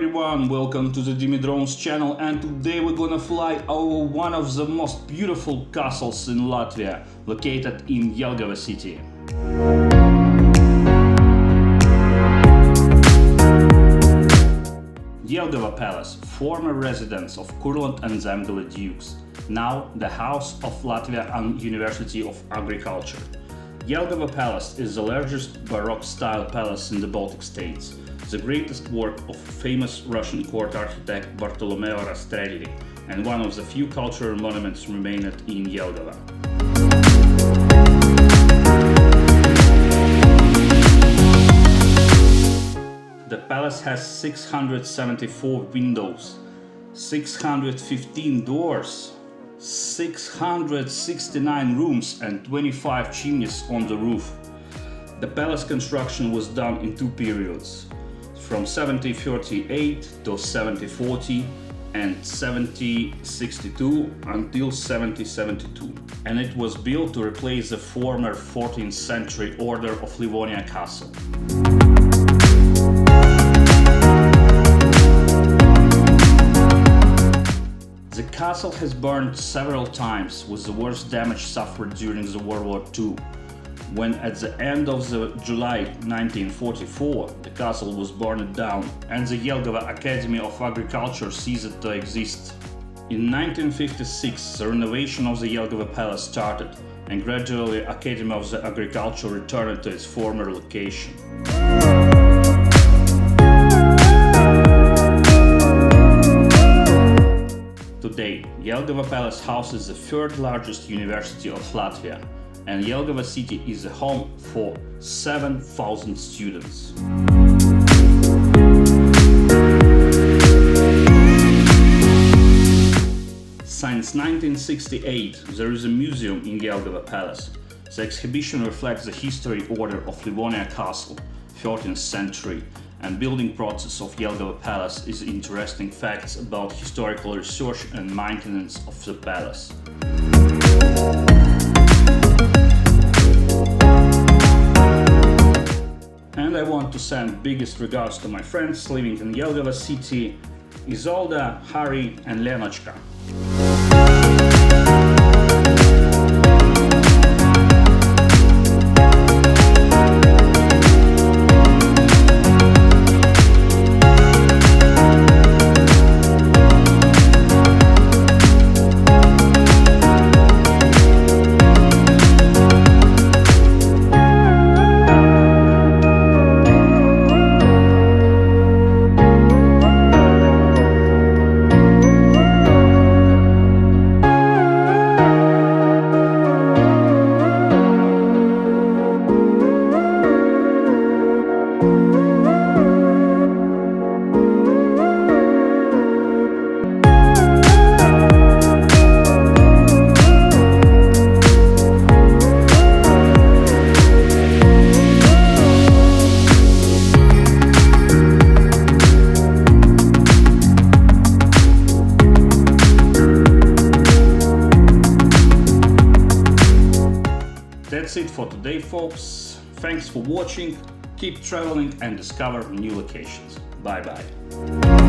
everyone, welcome to the Dimidrone's channel, and today we're gonna fly over one of the most beautiful castles in Latvia, located in Jelgava city. Jelgava Palace, former residence of Courland and Semigallia dukes, now the House of Latvian University of Agriculture. Jelgava Palace is the largest Baroque-style palace in the Baltic states, the greatest work of famous Russian court architect Bartolomeo Rastrelli, and one of the few cultural monuments remaining in Jelgava. The palace has 674 windows, 615 doors, 669 rooms and 25 chimneys on the roof. The palace construction was done in two periods, from 1738 to 1740 and 1762 until 1772, and it was built to replace the former 14th century order of Livonia Castle. The castle has burned several times, with the worst damage suffered during the World War II, when at the end of July 1944 the castle was burned down and the Jelgava Academy of Agriculture ceased to exist. In 1956 the renovation of the Jelgava Palace started, and gradually Academy of the Agriculture returned to its former location. Today, Jelgava Palace houses the third largest university of Latvia, and Jelgava city is the home for 7,000 students. Since 1968, there is a museum in Jelgava Palace. The exhibition reflects the history order of Livonia Castle, 13th century, and building process of Jelgava Palace is interesting facts about historical research and maintenance of the palace. And I want to send biggest regards to my friends living in Jelgava city, Isolda, Harry and Lenochka. That's it for today, folks. Thanks for watching, keep traveling and discover new locations. Bye bye.